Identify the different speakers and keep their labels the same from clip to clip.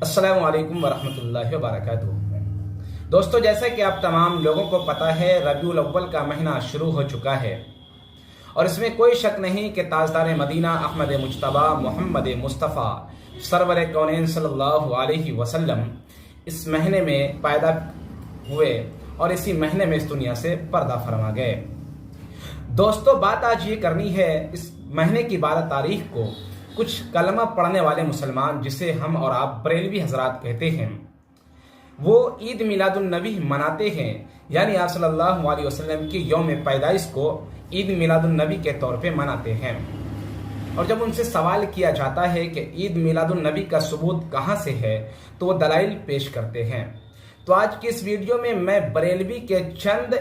Speaker 1: السلام علیکم ورحمۃ اللہ وبرکاتہ۔ دوستو، جیسا کہ آپ تمام لوگوں کو پتہ ہے، ربیع الاول کا مہینہ شروع ہو چکا ہے اور اس میں کوئی شک نہیں کہ تاجدار مدینہ احمد مجتبیٰ محمد مصطفیٰ سرور کونین صلی اللہ علیہ وسلم اس مہینے میں پیدا ہوئے اور اسی مہینے میں اس دنیا سے پردہ فرما گئے۔ دوستو، بات آج یہ کرنی ہے اس مہینے کی 12 تاریخ کو کچھ کلمہ پڑھنے والے مسلمان، جسے ہم اور آپ بریلوی حضرات کہتے ہیں، وہ عید میلاد النبی مناتے ہیں، یعنی آپ صلی اللہ علیہ وسلم کی یوم پیدائش کو عید میلاد النبی کے طور پہ مناتے ہیں۔ اور جب ان سے سوال کیا جاتا ہے کہ عید میلاد النبی کا ثبوت کہاں سے ہے تو وہ دلائل پیش کرتے ہیں۔ تو آج کی اس ویڈیو میں میں بریلوی کے چند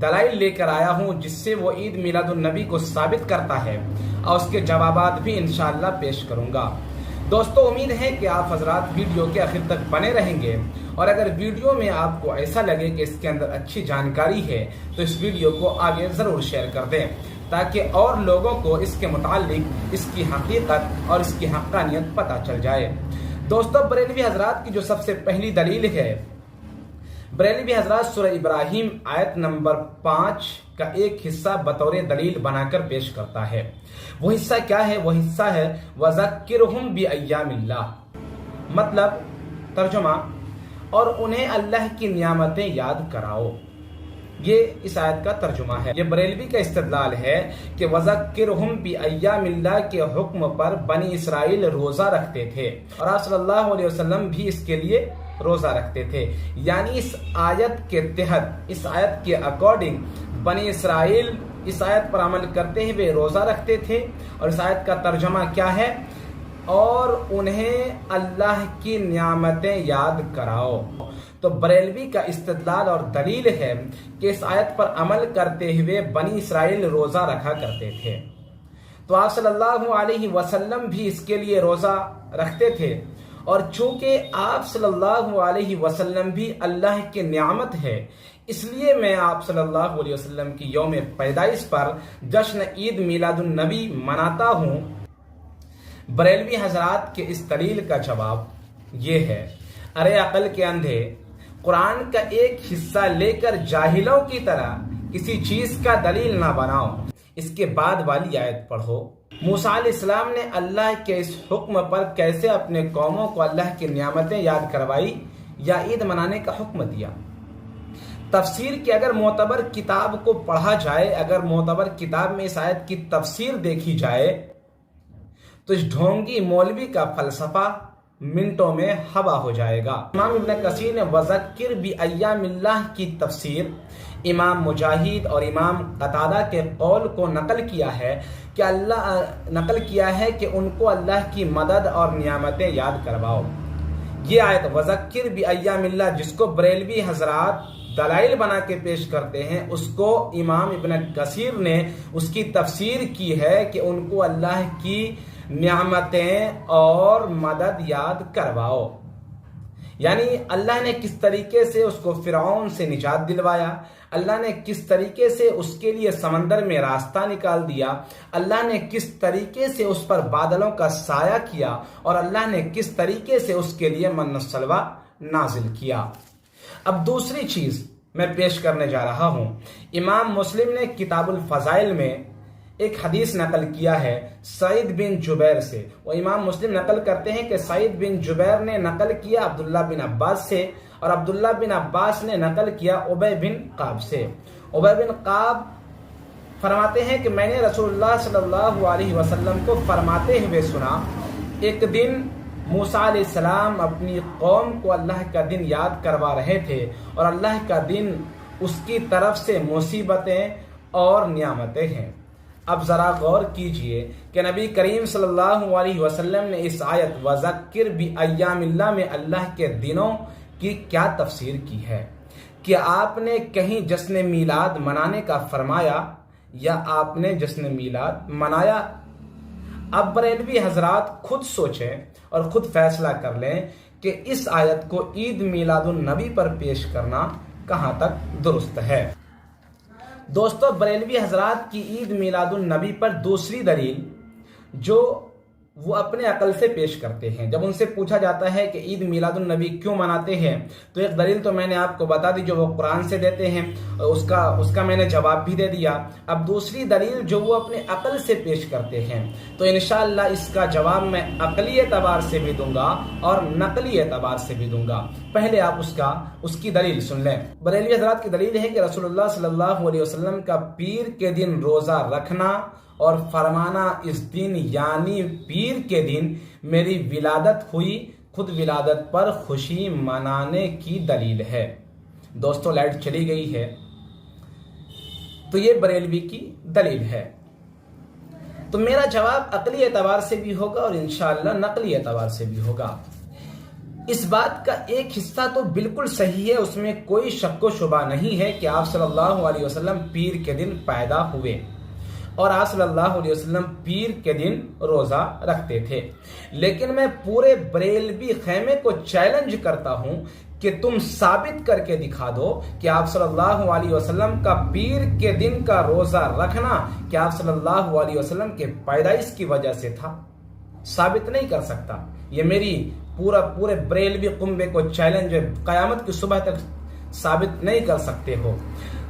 Speaker 1: دلائل لے کر آیا ہوں جس سے وہ عید میلاد النبی کو ثابت کرتا ہے، اور اس کے جوابات بھی انشاءاللہ پیش کروں گا۔ دوستو، امید ہے کہ آپ حضرات ویڈیو کے آخر تک بنے رہیں گے، اور اگر ویڈیو میں آپ کو ایسا لگے کہ اس کے اندر اچھی جانکاری ہے تو اس ویڈیو کو آگے ضرور شیئر کر دیں، تاکہ اور لوگوں کو اس کے متعلق اس کی حقیقت اور اس کی حقانیت پتہ چل جائے۔ دوستو، بریلوی حضرات کی جو سب سے پہلی دلیل ہے، بریلوی حضرات سورہ ابراہیم آیت نمبر 5 کا ایک حصہ بطور دلیل بنا کر پیش کرتا ہے۔ وہ حصہ کیا ہے؟ وہ حصہ ہے وَذَكِّرْهُمْ بِأَيَّامِ اللَّهِ، مطلب ترجمہ، اور انہیں اللہ کی نعمتیں یاد کراؤ۔ یہ اس آیت کا ترجمہ ہے۔ یہ بریلوی کا استدلال ہے کہ وَذَكِّرْهُمْ بِأَيَّامِ اللَّهِ کے حکم پر بنی اسرائیل روزہ رکھتے تھے، اور آپ صلی اللہ علیہ وسلم بھی اس کے لیے روزہ رکھتے تھے، یعنی اس آیت کے تحت، اس آیت کے اکارڈنگ بنی اسرائیل اس آیت پر عمل کرتے ہوئے روزہ رکھتے تھے، اور اس آیت کا ترجمہ کیا ہے؟ اور انہیں اللہ کی نعمتیں یاد کراؤ۔ تو بریلوی کا استدلال اور دلیل ہے کہ اس آیت پر عمل کرتے ہوئے بنی اسرائیل روزہ رکھا کرتے تھے، تو آپ صلی اللہ علیہ وسلم بھی اس کے لیے روزہ رکھتے تھے، اور چونکہ آپ صلی اللہ علیہ وسلم بھی اللہ کی نعمت ہے، اس لیے میں آپ صلی اللہ علیہ وسلم کی یوم پیدائش پر جشن عید میلاد النبی مناتا ہوں۔ بریلوی حضرات کے اس دلیل کا جواب یہ ہے، ارے عقل کے اندھے، قرآن کا ایک حصہ لے کر جاہلوں کی طرح کسی چیز کا دلیل نہ بناؤ۔ اس کے بعد والی آیت پڑھو۔ موسیٰ علیہ السلام نے اللہ کے اس حکم پر کیسے اپنے قوموں کو اللہ کی نعمتیں یاد کروائی یا عید منانے کا حکم دیا؟ تفسیر کی اگر معتبر کتاب کو پڑھا جائے، اگر معتبر کتاب میں اس آیت کی تفسیر دیکھی جائے، تو اس ڈھونگی مولوی کا فلسفہ منٹوں میں ہوا ہو جائے گا۔ امام ابن کثیر نے وَذَكِّرْ بِأَيَّامِ اللَّهِ کی تفسیر امام مجاہد اور امام قتادہ کے قول کو نقل کیا ہے کہ ان کو اللہ کی مدد اور نعمتیں یاد کرواؤ۔ یہ آیت وَذَكِّرْ بِأَيَّامِ اللَّهِ جس کو بریلوی حضرات دلائل بنا کے پیش کرتے ہیں، اس کو امام ابن کثیر نے اس کی تفسیر کی ہے کہ ان کو اللہ کی نعمتیں اور مدد یاد کرواؤ، یعنی اللہ نے کس طریقے سے اس کو فرعون سے نجات دلوایا، اللہ نے کس طریقے سے اس کے لیے سمندر میں راستہ نکال دیا، اللہ نے کس طریقے سے اس پر بادلوں کا سایہ کیا، اور اللہ نے کس طریقے سے اس کے لیے من و سلوہ نازل کیا۔ اب دوسری چیز میں پیش کرنے جا رہا ہوں، امام مسلم نے کتاب الفضائل میں ایک حدیث نقل کیا ہے سعید بن جبیر سے۔ وہ امام مسلم نقل کرتے ہیں کہ سعید بن جبیر نے نقل کیا عبداللہ بن عباس سے، اور عبداللہ بن عباس نے نقل کیا عبی بن قعب سے۔ عبی بن قعب فرماتے ہیں کہ میں نے رسول اللہ صلی اللہ علیہ وسلم کو فرماتے ہوئے سنا، ایک دن موسیٰ علیہ السلام اپنی قوم کو اللہ کا دن یاد کروا رہے تھے، اور اللہ کا دن اس کی طرف سے مصیبتیں اور نعمتیں ہیں۔ اب ذرا غور کیجئے کہ نبی کریم صلی اللہ علیہ وسلم نے اس آیت وَذَكِّرْ بِأَيَّامِ اللَّهِ میں اللہ کے دنوں کی کیا تفسیر کی ہے؟ کہ آپ نے کہیں جشن میلاد منانے کا فرمایا یا آپ نے جشن میلاد منایا؟ اب بریلوی حضرات خود سوچیں اور خود فیصلہ کر لیں کہ اس آیت کو عید میلاد النبی پر پیش کرنا کہاں تک درست ہے۔ دوستو، بریلوی حضرات کی عید میلاد النبی پر دوسری دلیل جو وہ اپنے عقل سے پیش کرتے ہیں۔ جب ان سے پوچھا جاتا ہے کہ عید میلاد النبی کیوں مناتے ہیں تو ایک دلیل تو میں نے آپ کو بتا دی جو وہ قرآن سے دیتے ہیں، اس کا میں نے جواب بھی دے دیا۔ اب دوسری دلیل جو وہ اپنے عقل سے پیش کرتے ہیں تو انشاءاللہ اس کا جواب میں عقلی اعتبار سے بھی دوں گا اور نقلی اعتبار سے بھی دوں گا۔ پہلے آپ اس کی دلیل سن لیں۔ بریلوی حضرات کی دلیل ہے کہ رسول اللہ صلی اللہ علیہ وسلم کا پیر کے دن روزہ رکھنا اور فرمانا اس دن یعنی پیر کے دن میری ولادت ہوئی، خود ولادت پر خوشی منانے کی دلیل ہے۔ دوستو لائٹ چلی گئی ہے تو یہ بریلوی کی دلیل ہے۔ تو میرا جواب عقلی اعتبار سے بھی ہوگا اور انشاءاللہ نقلی اعتبار سے بھی ہوگا۔ اس بات کا ایک حصہ تو بالکل صحیح ہے، اس میں کوئی شک و شبہ نہیں ہے کہ آپ صلی اللہ علیہ وسلم پیر کے دن پیدا ہوئے اور آپ صلی اللہ علیہ وسلم پیر کے دن روزہ رکھتے تھے، لیکن میں پورے بریلوی خیمے کو چیلنج کرتا ہوں کہ تم ثابت کر کے دکھا دو کہ آپ صلی اللہ علیہ وسلم کا پیر کے دن کا روزہ رکھنا کہ آپ صلی اللہ علیہ وسلم کے پیدائش کی وجہ سے تھا۔ ثابت نہیں کر سکتا، یہ میری پورے بریلوی قنبے کو چیلنج ہے، قیامت کی صبح تک ثابت نہیں کر سکتے ہو۔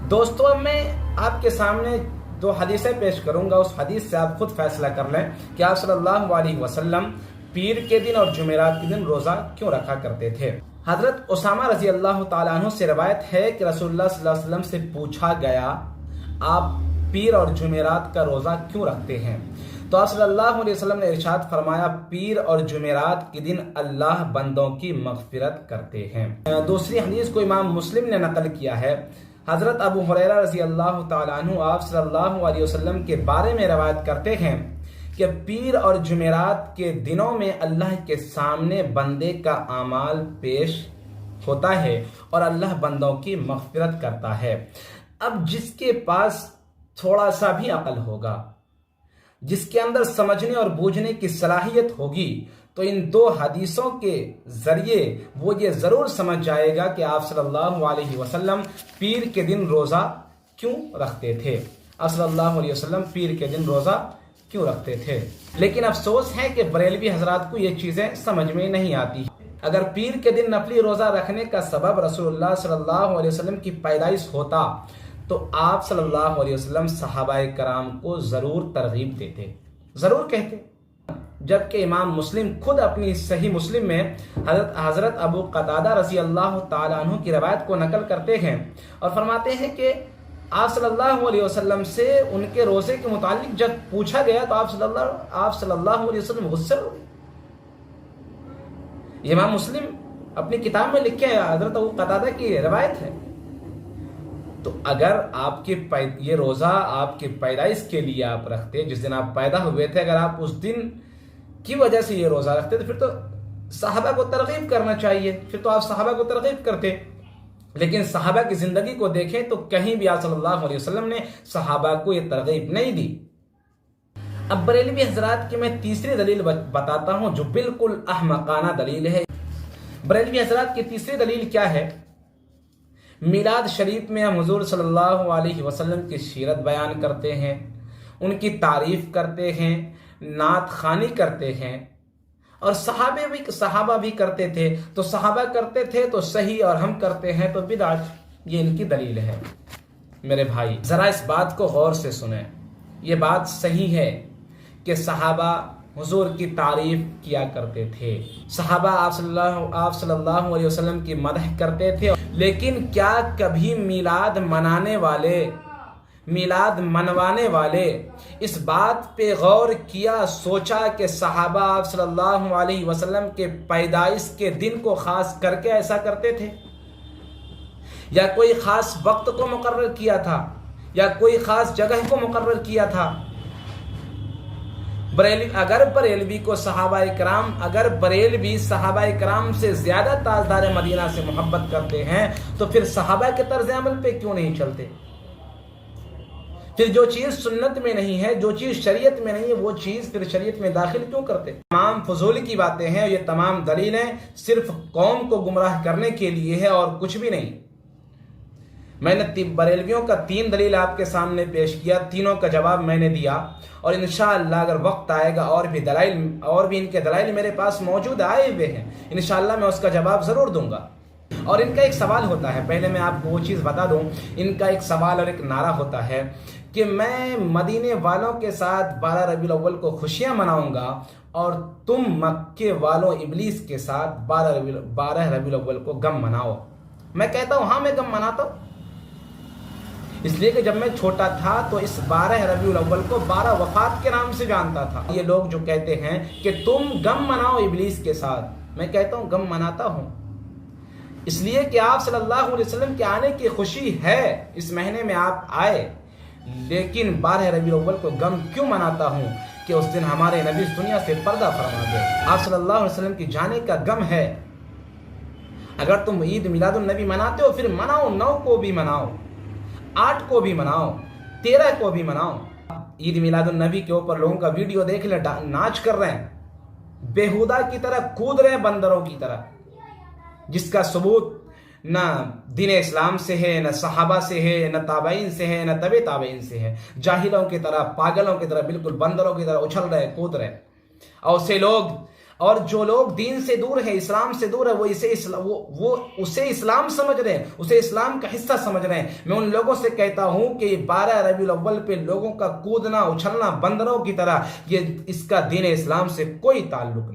Speaker 1: دوستو میں آپ کے سامنے دو حدیثیں پیش کروں گا، اس حدیث سے آپ خود فیصلہ کر لیں کہ آپ صلی اللہ علیہ وسلم پیر کے دن اور جمعرات کے دن روزہ کیوں رکھا کرتے تھے۔ حضرت اسامہ رضی اللہ تعالیٰ عنہ سے روایت ہے کہ رسول اللہ صلی اللہ علیہ وسلم سے پوچھا گیا آپ پیر اور جمعرات کا روزہ کیوں رکھتے ہیں، تو آپ صلی اللہ علیہ وسلم نے ارشاد فرمایا پیر اور جمعرات کے دن اللہ بندوں کی مغفرت کرتے ہیں۔ دوسری حدیث کو امام مسلم نے نقل کیا ہے، حضرت ابو ہریرہ رضی اللہ تعالیٰ عنہ آپ صلی اللہ علیہ وسلم کے بارے میں روایت کرتے ہیں کہ پیر اور جمعرات کے دنوں میں اللہ کے سامنے بندے کا اعمال پیش ہوتا ہے اور اللہ بندوں کی مغفرت کرتا ہے۔ اب جس کے پاس تھوڑا سا بھی عقل ہوگا، جس کے اندر سمجھنے اور بوجھنے کی صلاحیت ہوگی تو ان دو حدیثوں کے ذریعے وہ یہ ضرور سمجھ جائے گا کہ آپ صلی اللہ علیہ وسلم پیر کے دن روزہ کیوں رکھتے تھے، آپ صلی اللہ علیہ وسلم پیر کے دن روزہ کیوں رکھتے تھے۔ لیکن افسوس ہے کہ بریلوی حضرات کو یہ چیزیں سمجھ میں نہیں آتی۔ اگر پیر کے دن نفلی روزہ رکھنے کا سبب رسول اللہ صلی اللہ علیہ وسلم کی پیدائش ہوتا تو آپ صلی اللہ علیہ وسلم صحابہ کرام کو ضرور ترغیب دیتے، ضرور کہتے، جبکہ امام مسلم خود اپنی صحیح مسلم میں حضرت ابو قتادہ رضی اللہ تعالیٰ عنہ کی روایت کو نقل کرتے ہیں اور فرماتے ہیں کہ آپ صلی اللہ علیہ وسلم سے ان کے روزے کے متعلق جب پوچھا گیا تو آپ صلی اللہ علیہ وسلم غصے ہو گئے۔ امام مسلم اپنی کتاب میں لکھے ہیں، حضرت ابو قتادہ کی روایت ہے۔ تو اگر آپ کے یہ روزہ آپ کے پیدائش کے لیے آپ رکھتے، جس دن آپ پیدا ہوئے تھے، اگر آپ اس دن کی وجہ سے یہ روزہ رکھتے تو پھر تو صحابہ کو ترغیب کرنا چاہیے، پھر تو آپ صحابہ کو ترغیب کرتے۔ لیکن صحابہ کی زندگی کو دیکھیں تو کہیں بھی آپ صلی اللہ علیہ وسلم نے صحابہ کو یہ ترغیب نہیں دی۔ اب بریلوی حضرات کی میں تیسری دلیل بتاتا ہوں جو بالکل احمقانہ دلیل ہے۔ بریلوی حضرات کی تیسری دلیل کیا ہے؟ میلاد شریف میں ہم حضور صلی اللہ علیہ وسلم کی سیرت بیان کرتے ہیں، ان کی تعریف کرتے ہیں، نعت خوانی کرتے ہیں، اور صحابہ بھی کرتے تھے، تو صحابہ کرتے تھے تو صحیح اور ہم کرتے ہیں تو بدعت، یہ ان کی دلیل ہے۔ میرے بھائی ذرا اس بات کو غور سے سنیں، یہ بات صحیح ہے کہ صحابہ حضور کی تعریف کیا کرتے تھے، صحابہ آپ صلی اللہ علیہ وسلم کی مدح کرتے تھے، لیکن کیا کبھی میلاد منوانے والے اس بات پہ غور کیا، سوچا کہ صحابہ آپ صلی اللہ علیہ وسلم کے پیدائش کے دن کو خاص کر کے ایسا کرتے تھے، یا کوئی خاص وقت کو مقرر کیا تھا، یا کوئی خاص جگہ کو مقرر کیا تھا؟ اگر بریلوی صحابہ کرام سے زیادہ تاجدار مدینہ سے محبت کرتے ہیں تو پھر صحابہ کے طرز عمل پہ کیوں نہیں چلتے؟ پھر جو چیز سنت میں نہیں ہے، جو چیز شریعت میں نہیں ہے، وہ چیز پھر شریعت میں داخل کیوں کرتے؟ تمام فضول کی باتیں ہیں، یہ تمام دلیلیں صرف قوم کو گمراہ کرنے کے لیے ہے اور کچھ بھی نہیں۔ میں نے بریلویوں کا 3 دلیل آپ کے سامنے پیش کیا، تینوں کا جواب میں نے دیا، اور انشاءاللہ اگر وقت آئے گا اور بھی ان کے دلائل میرے پاس موجود آئے ہوئے ہیں، انشاءاللہ میں اس کا جواب ضرور دوں گا۔ اور ان کا ایک سوال ہوتا ہے، پہلے میں آپ کو وہ چیز بتا دوں، ان کا ایک سوال اور ایک نعرہ ہوتا ہے کہ میں مدینے والوں کے ساتھ 12 ربیع الاول کو خوشیاں مناؤں گا اور تم مکے والوں ابلیس کے ساتھ 12 ربیع الاول کو غم مناؤ۔ میں کہتا ہوں ہاں میں غم مناتا ہوں، اس لیے کہ جب میں چھوٹا تھا تو اس 12 ربیع الاول کو 12 وفات کے نام سے جانتا تھا۔ یہ لوگ جو کہتے ہیں کہ تم غم مناؤ ابلیس کے ساتھ، میں کہتا ہوں غم مناتا ہوں، اس لیے کہ آپ صلی اللہ علیہ وسلم کے آنے کی خوشی ہے، اس مہینے میں آپ آئے، لیکن 12 ربیع الاول کو غم کیوں مناتا ہوں کہ اس دن ہمارے نبی اس دنیا سے پردہ فرما گئے۔ آپ صلی اللہ علیہ وسلم کی جانے کا غم ہے۔ اگر تم عید میلاد النبی مناتے ہو پھر مناؤ، 9 کو بھی مناؤ، 8 کو بھی مناؤ، 13 کو بھی مناؤ۔ عید میلاد النبی کے اوپر لوگوں کا ویڈیو دیکھ لیں، ناچ کر رہے ہیں، بےہودہ کی طرح کود رہے ہیں، بندروں کی طرح، جس کا ثبوت نہ دین اسلام سے ہے، نہ صحابہ سے ہے، نہ تابعین سے ہے، نہ تبع تابعین سے ہے۔ جاہلوں کی طرح، پاگلوں کی طرح، بالکل بندروں کی طرح اچھل رہے ہیں، کود رہے ہیں۔ اور جو لوگ دین سے دور ہے، اسلام سے دور ہے، وہ اسے اسلام سمجھ رہے ہیں، اسے اسلام کا حصہ سمجھ رہے ہیں۔ میں ان لوگوں سے کہتا ہوں کہ 12 ربیع الاول پہ لوگوں کا کودنا، اچھلنا بندروں کی طرح، اس کا دین اسلام سے کوئی تعلق نہیں۔